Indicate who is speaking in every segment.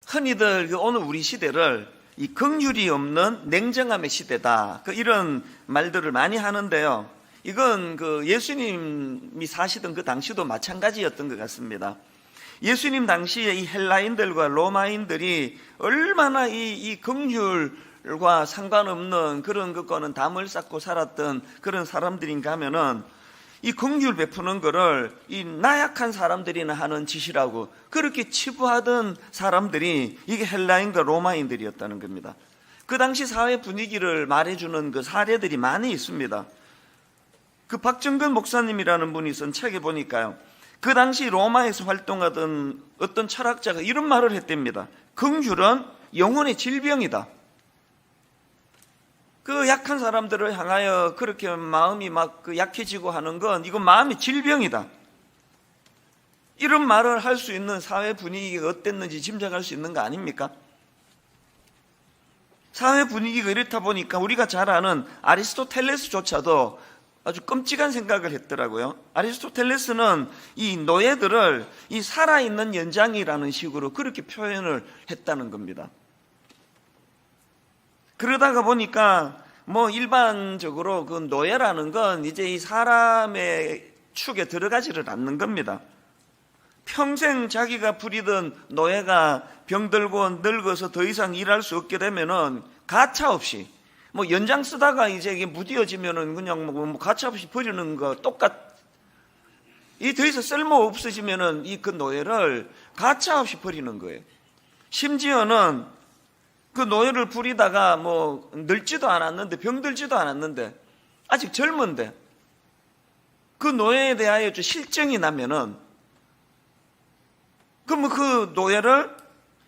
Speaker 1: 흔히들 오늘 우리 시대를 이 긍휼이 없는 냉정함의 시대다, 이런 말들을 많이 하는데요. 이건 예수님이 사시던 그 당시도 마찬가지였던 것 같습니다. 예수님 당시에 이 헬라인들과 로마인들이 얼마나 이 긍휼과 상관없는 그런 것과는 담을 쌓고 살았던 그런 사람들인가 하면은, 이 긍휼 베푸는 거를 이 나약한 사람들이나 하는 짓이라고 그렇게 치부하던 사람들이 이게 헬라인과 로마인들이었다는 겁니다. 그 당시 사회 분위기를 말해주는 그 사례들이 많이 있습니다. 그 박정근 목사님이라는 분이 쓴 책에 보니까요, 그 당시 로마에서 활동하던 어떤 철학자가 이런 말을 했답니다. 긍휼은 영혼의 질병이다. 그 약한 사람들을 향하여 그렇게 마음이 막 약해지고 하는 건 이건 마음의 질병이다. 이런 말을 할 수 있는 사회 분위기가 어땠는지 짐작할 수 있는 거 아닙니까? 사회 분위기가 이렇다 보니까 우리가 잘 아는 아리스토텔레스조차도 아주 끔찍한 생각을 했더라고요. 아리스토텔레스는 이 노예들을 이 살아있는 연장이라는 식으로 그렇게 표현을 했다는 겁니다. 그러다가 보니까 일반적으로 그 노예라는 건 이제 이 사람의 축에 들어가지를 않는 겁니다. 평생 자기가 부리던 노예가 병들고 늙어서 더 이상 일할 수 없게 되면은 가차없이 연장 쓰다가 이제 이게 무뎌지면은 그냥 가차없이 버리는 거 이 더 이상 쓸모 없어지면은 그 노예를 가차없이 버리는 거예요. 심지어는 그 노예를 부리다가 늙지도 않았는데, 병들지도 않았는데, 아직 젊은데 그 노예에 대하여 좀 실정이 나면은, 그럼 그 노예를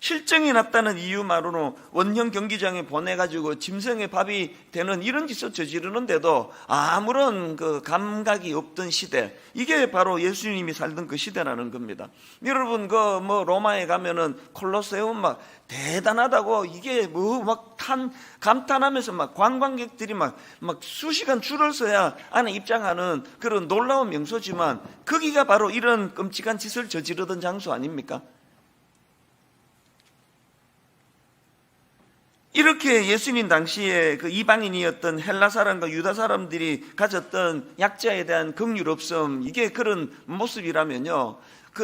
Speaker 1: 실정이 났다는 이유만으로 원형 경기장에 보내가지고 짐승의 밥이 되는 이런 짓을 저지르는데도 아무런 그 감각이 없던 시대, 이게 바로 예수님이 살던 그 시대라는 겁니다. 여러분 로마에 가면은 콜로세움 대단하다고 이게 감탄하면서 관광객들이 수시간 줄을 서야 안에 입장하는 그런 놀라운 명소지만, 거기가 바로 이런 끔찍한 짓을 저지르던 장소 아닙니까? 이렇게 예수님 당시에 그 이방인이었던 헬라 사람과 유다 사람들이 가졌던 약자에 대한 긍휼 없음, 이게 그런 모습이라면요,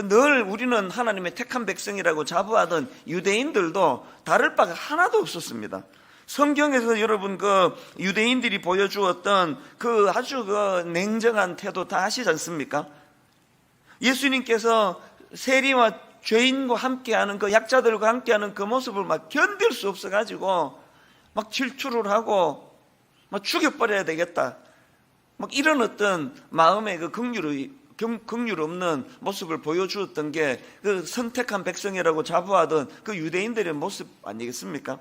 Speaker 1: 늘 우리는 하나님의 택한 백성이라고 자부하던 유대인들도 다를 바가 하나도 없었습니다. 성경에서 여러분 유대인들이 보여주었던 아주 냉정한 태도 다 아시지 않습니까? 예수님께서 세리와 죄인과 함께하는 약자들과 함께하는 그 모습을 견딜 수 없어가지고 질투를 하고 죽여버려야 되겠다, 이런 어떤 마음의 긍휼 없는 모습을 보여주었던 게 선택한 백성이라고 자부하던 유대인들의 모습 아니겠습니까?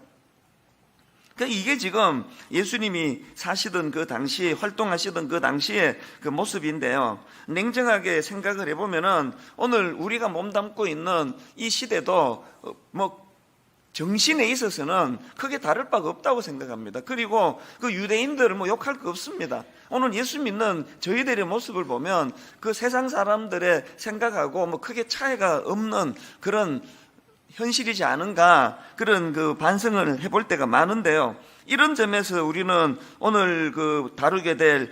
Speaker 1: 이게 지금 예수님이 사시던 그 당시에, 활동하시던 그 당시의 그 모습인데요. 냉정하게 생각을 해보면은 오늘 우리가 몸담고 있는 이 시대도 정신에 있어서는 크게 다를 바가 없다고 생각합니다. 그리고 유대인들을 욕할 거 없습니다. 오늘 예수 믿는 저희들의 모습을 보면 세상 사람들의 생각하고 크게 차이가 없는 그런 현실이지 않은가, 그런 반성을 해볼 때가 많은데요. 이런 점에서 우리는 오늘 다루게 될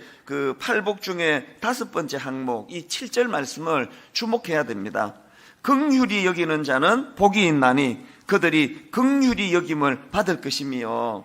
Speaker 1: 팔복 중에 5번째 항목, 이 7절 말씀을 주목해야 됩니다. 긍휼히 여기는 자는 복이 있나니 그들이 긍휼히 여김을 받을 것이며.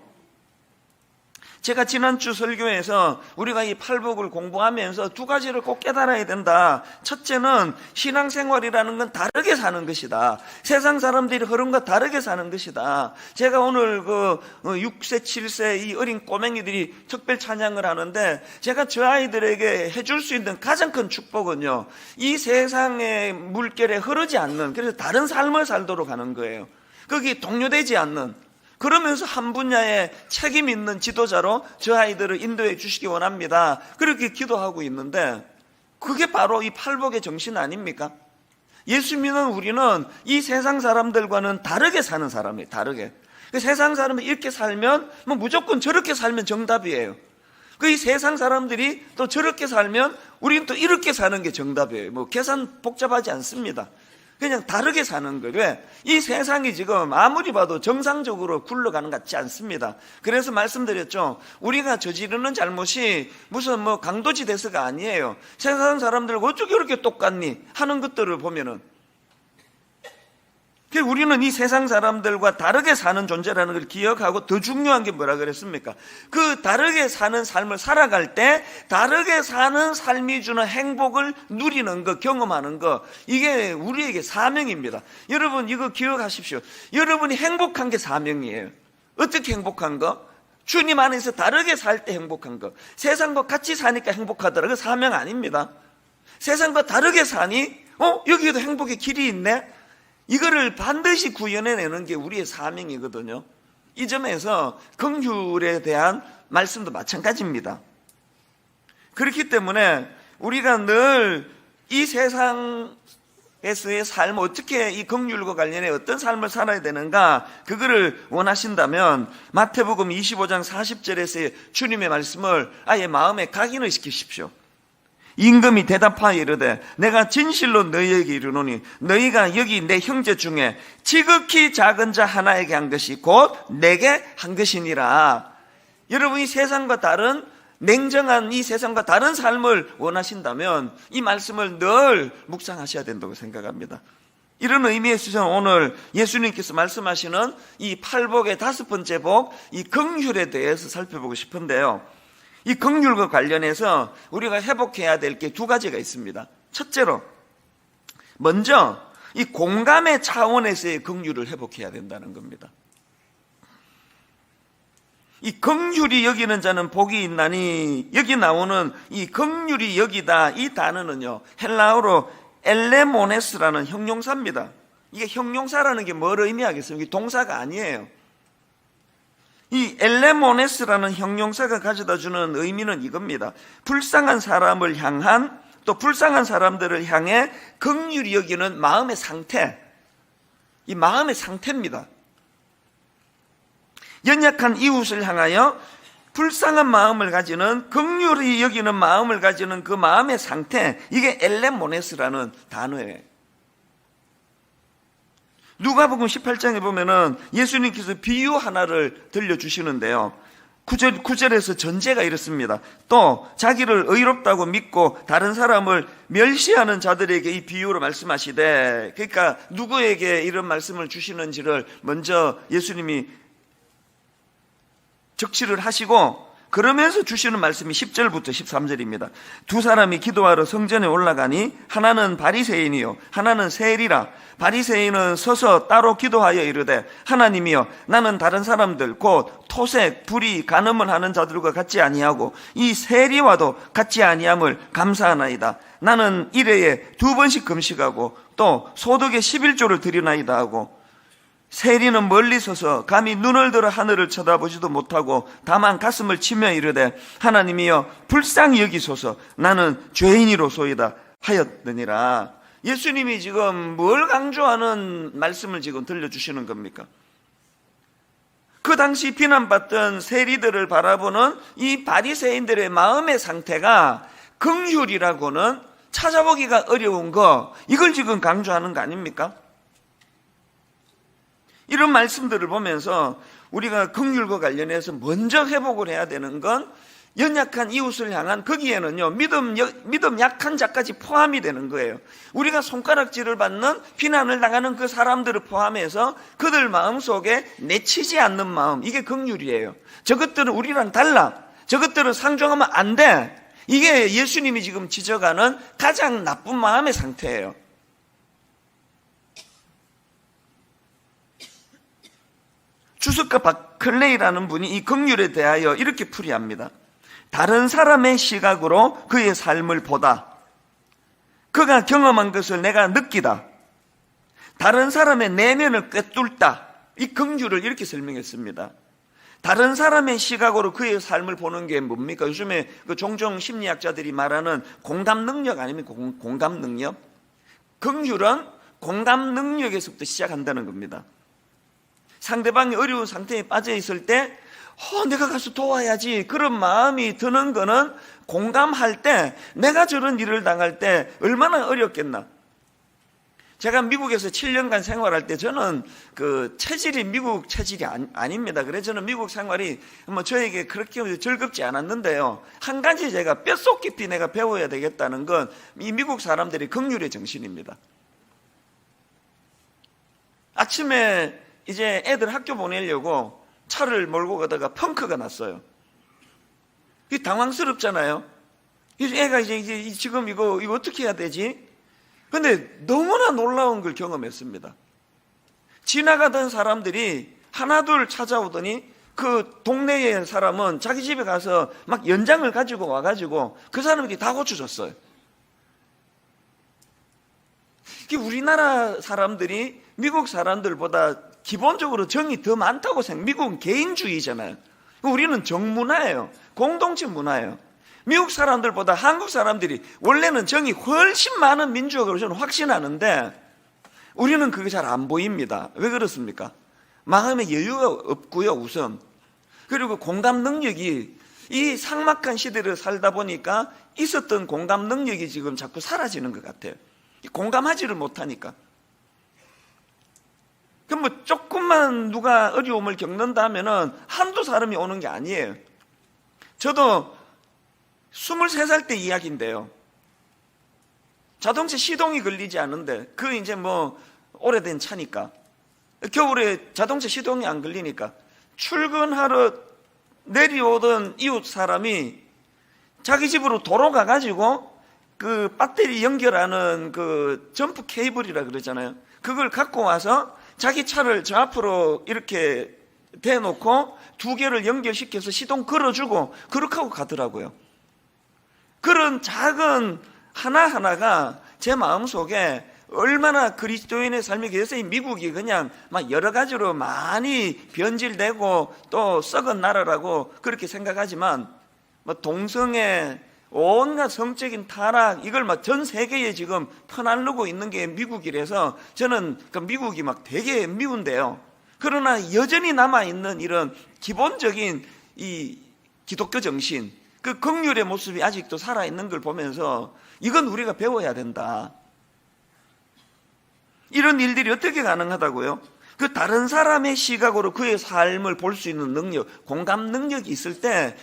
Speaker 1: 제가 지난주 설교에서 우리가 이 팔복을 공부하면서 2가지를 꼭 깨달아야 된다. 첫째는 신앙생활이라는 건 다르게 사는 것이다. 세상 사람들이 흐름과 다르게 사는 것이다. 제가 오늘 6세, 7세 이 어린 꼬맹이들이 특별 찬양을 하는데, 제가 저 아이들에게 해줄 수 있는 가장 큰 축복은요, 이 세상의 물결에 흐르지 않는, 그래서 다른 삶을 살도록 하는 거예요. 거기 동요되지 않는, 그러면서 한 분야에 책임 있는 지도자로 저 아이들을 인도해 주시기 원합니다. 그렇게 기도하고 있는데, 그게 바로 이 팔복의 정신 아닙니까? 예수 믿는 우리는 이 세상 사람들과는 다르게 사는 사람이에요. 다르게. 세상 사람은 이렇게 살면 무조건 저렇게 살면 정답이에요. 이 세상 사람들이 또 저렇게 살면 우리는 또 이렇게 사는 게 정답이에요. 계산 복잡하지 않습니다. 그냥 다르게 사는 거예요. 왜? 이 세상이 지금 아무리 봐도 정상적으로 굴러가는 것 같지 않습니다. 그래서 말씀드렸죠. 우리가 저지르는 잘못이 무슨 뭐 강도지대서가 아니에요. 세상 사람들과 어떻게 이렇게 똑같니 하는 것들을 보면은, 우리는 이 세상 사람들과 다르게 사는 존재라는 걸 기억하고, 더 중요한 게 뭐라 그랬습니까? 그 다르게 사는 삶을 살아갈 때 다르게 사는 삶이 주는 행복을 누리는 것, 경험하는 것, 이게 우리에게 사명입니다. 여러분 이거 기억하십시오. 여러분이 행복한 게 사명이에요. 어떻게 행복한 거? 주님 안에서 다르게 살 때 행복한 거. 세상과 같이 사니까 행복하더라. 그 사명 아닙니다. 세상과 다르게 사니? 여기에도 행복의 길이 있네? 이거를 반드시 구현해내는 게 우리의 사명이거든요. 이 점에서 긍휼에 대한 말씀도 마찬가지입니다. 그렇기 때문에 우리가 늘 이 세상에서의 삶, 어떻게 이 긍휼과 관련해 어떤 삶을 살아야 되는가, 그거를 원하신다면 마태복음 25장 40절에서의 주님의 말씀을 아예 마음에 각인을 시키십시오. 임금이 대답하여 이르되 내가 진실로 너희에게 이르노니 너희가 여기 내 형제 중에 지극히 작은 자 하나에게 한 것이 곧 내게 한 것이니라. 여러분이 세상과 다른, 냉정한 이 세상과 다른 삶을 원하신다면 이 말씀을 늘 묵상하셔야 된다고 생각합니다. 이런 의미에서 저는 오늘 예수님께서 말씀하시는 이 팔복의 5번째 복, 이 긍휼에 대해서 살펴보고 싶은데요, 이 긍휼과 관련해서 우리가 회복해야 될 게 2가지가 있습니다. 첫째로, 먼저 이 공감의 차원에서의 긍휼을 회복해야 된다는 겁니다. 이 긍휼이 여기는 자는 복이 있나니, 여기 나오는 이 긍휼이 여기다, 이 단어는요 헬라어로 엘레모네스라는 형용사입니다. 이게 형용사라는 게 뭘 의미하겠습니까? 이게 동사가 아니에요. 이 엘레모네스라는 형용사가 가져다주는 의미는 이겁니다. 불쌍한 사람을 향한, 또 불쌍한 사람들을 향해 긍휼히 여기는 마음의 상태, 이 마음의 상태입니다. 연약한 이웃을 향하여 불쌍한 마음을 가지는, 긍휼히 여기는 마음을 가지는 그 마음의 상태, 이게 엘레모네스라는 단어예요. 누가복음 18장에 보면은 예수님께서 비유 하나를 들려주시는데요, 9절에서 전제가 이렇습니다. 또 자기를 의롭다고 믿고 다른 사람을 멸시하는 자들에게 이 비유로 말씀하시되, 그러니까 누구에게 이런 말씀을 주시는지를 먼저 예수님이 적시를 하시고, 그러면서 주시는 말씀이 10절부터 13절입니다. 2 사람이 기도하러 성전에 올라가니 하나는 바리새인이요 하나는 세리라. 바리새인은 서서 따로 기도하여 이르되 하나님이여, 나는 다른 사람들 곧 토색, 불의, 간음을 하는 자들과 같지 아니하고 이 세리와도 같지 아니함을 감사하나이다. 나는 일회에 2번씩 금식하고 또 소득의 11조를 드리나이다 하고, 세리는 멀리 서서 감히 눈을 들어 하늘을 쳐다보지도 못하고 다만 가슴을 치며 이르되 하나님이여 불쌍히 여기소서, 나는 죄인이로소이다 하였느니라. 예수님이 지금 뭘 강조하는 말씀을 지금 들려주시는 겁니까? 그 당시 비난받던 세리들을 바라보는 이 바리새인들의 마음의 상태가 긍휼이라고는 찾아보기가 어려운 거, 이걸 지금 강조하는 거 아닙니까? 이런 말씀들을 보면서 우리가 긍휼과 관련해서 먼저 회복을 해야 되는 건 연약한 이웃을 향한, 거기에는요 믿음 약한 자까지 포함이 되는 거예요. 우리가 손가락질을 받는, 비난을 당하는 그 사람들을 포함해서 그들 마음속에 내치지 않는 마음, 이게 긍휼이에요. 저것들은 우리랑 달라, 저것들은 상종하면 안 돼, 이게 예수님이 지금 지적하는 가장 나쁜 마음의 상태예요. 주석가 바클레이라는 분이 이 긍휼에 대하여 이렇게 풀이합니다. 다른 사람의 시각으로 그의 삶을 보다, 그가 경험한 것을 내가 느끼다, 다른 사람의 내면을 꿰뚫다, 이 긍휼을 이렇게 설명했습니다. 다른 사람의 시각으로 그의 삶을 보는 게 뭡니까? 요즘에 그 종종 심리학자들이 말하는 공감 능력 아닙니까? 공감 능력. 긍휼은 공감 능력에서부터 시작한다는 겁니다. 상대방이 어려운 상태에 빠져 있을 때 내가 가서 도와야지, 그런 마음이 드는 거는 공감할 때, 내가 저런 일을 당할 때 얼마나 어렵겠나. 제가 미국에서 7년간 생활할 때 저는 그 체질이 미국 체질이 아닙니다. 그래서 저는 미국 생활이 뭐 저에게 그렇게 즐겁지 않았는데요. 한 가지 제가 뼛속 깊이 내가 배워야 되겠다는 건 이 미국 사람들의 긍휼의 정신입니다. 아침에 이제 애들 학교 보내려고 차를 몰고 가다가 펑크가 났어요. 이게 당황스럽잖아요. 애가 이제 지금 이거 어떻게 해야 되지? 근데 너무나 놀라운 걸 경험했습니다. 지나가던 사람들이 하나둘 찾아오더니 그 동네의 사람은 자기 집에 가서 막 연장을 가지고 와가지고 그 사람에게 다 고쳐줬어요. 우리나라 사람들이 미국 사람들보다 기본적으로 정이 더 많다고 미국은 개인주의잖아요. 우리는 정문화예요. 공동체 문화예요. 미국 사람들보다 한국 사람들이 원래는 정이 훨씬 많은 민족으로 저는 확신하는데 우리는 그게 잘 안 보입니다. 왜 그렇습니까? 마음에 여유가 없고요, 우선. 그리고 공감 능력이 이 삭막한 시대를 살다 보니까 있었던 공감 능력이 지금 자꾸 사라지는 것 같아요. 공감하지를 못하니까. 그럼 뭐 조금만 누가 어려움을 겪는다 하면은 한두 사람이 오는 게 아니에요. 저도 23살 때 이야기인데요. 자동차 시동이 걸리지 않은데 그 이제 뭐 오래된 차니까 겨울에 자동차 시동이 안 걸리니까 출근하러 내려오던 이웃 사람이 자기 집으로 도로 가가지고 그 배터리 연결하는 그 점프 케이블이라 그러잖아요. 그걸 갖고 와서 자기 차를 저 앞으로 이렇게 대놓고 두 개를 연결시켜서 시동 걸어주고 그렇게 하고 가더라고요. 그런 작은 하나하나가 제 마음속에 얼마나 그리스도인의 삶이 그래서 이 미국이 그냥 막 여러 가지로 많이 변질되고 또 썩은 나라라고 그렇게 생각하지만 뭐 동성애, 온갖 성적인 타락 이걸 막 전 세계에 지금 퍼날르고 있는 게 미국이라서 저는 그 미국이 막 되게 미운데요. 그러나 여전히 남아있는 이런 기본적인 이 기독교 정신, 그 긍휼의 모습이 아직도 살아있는 걸 보면서 이건 우리가 배워야 된다. 이런 일들이 어떻게 가능하다고요? 그 다른 사람의 시각으로 그의 삶을 볼 수 있는 능력, 공감 능력이 있을 때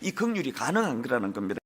Speaker 1: 이 긍휼이 가능한 거라는 겁니다.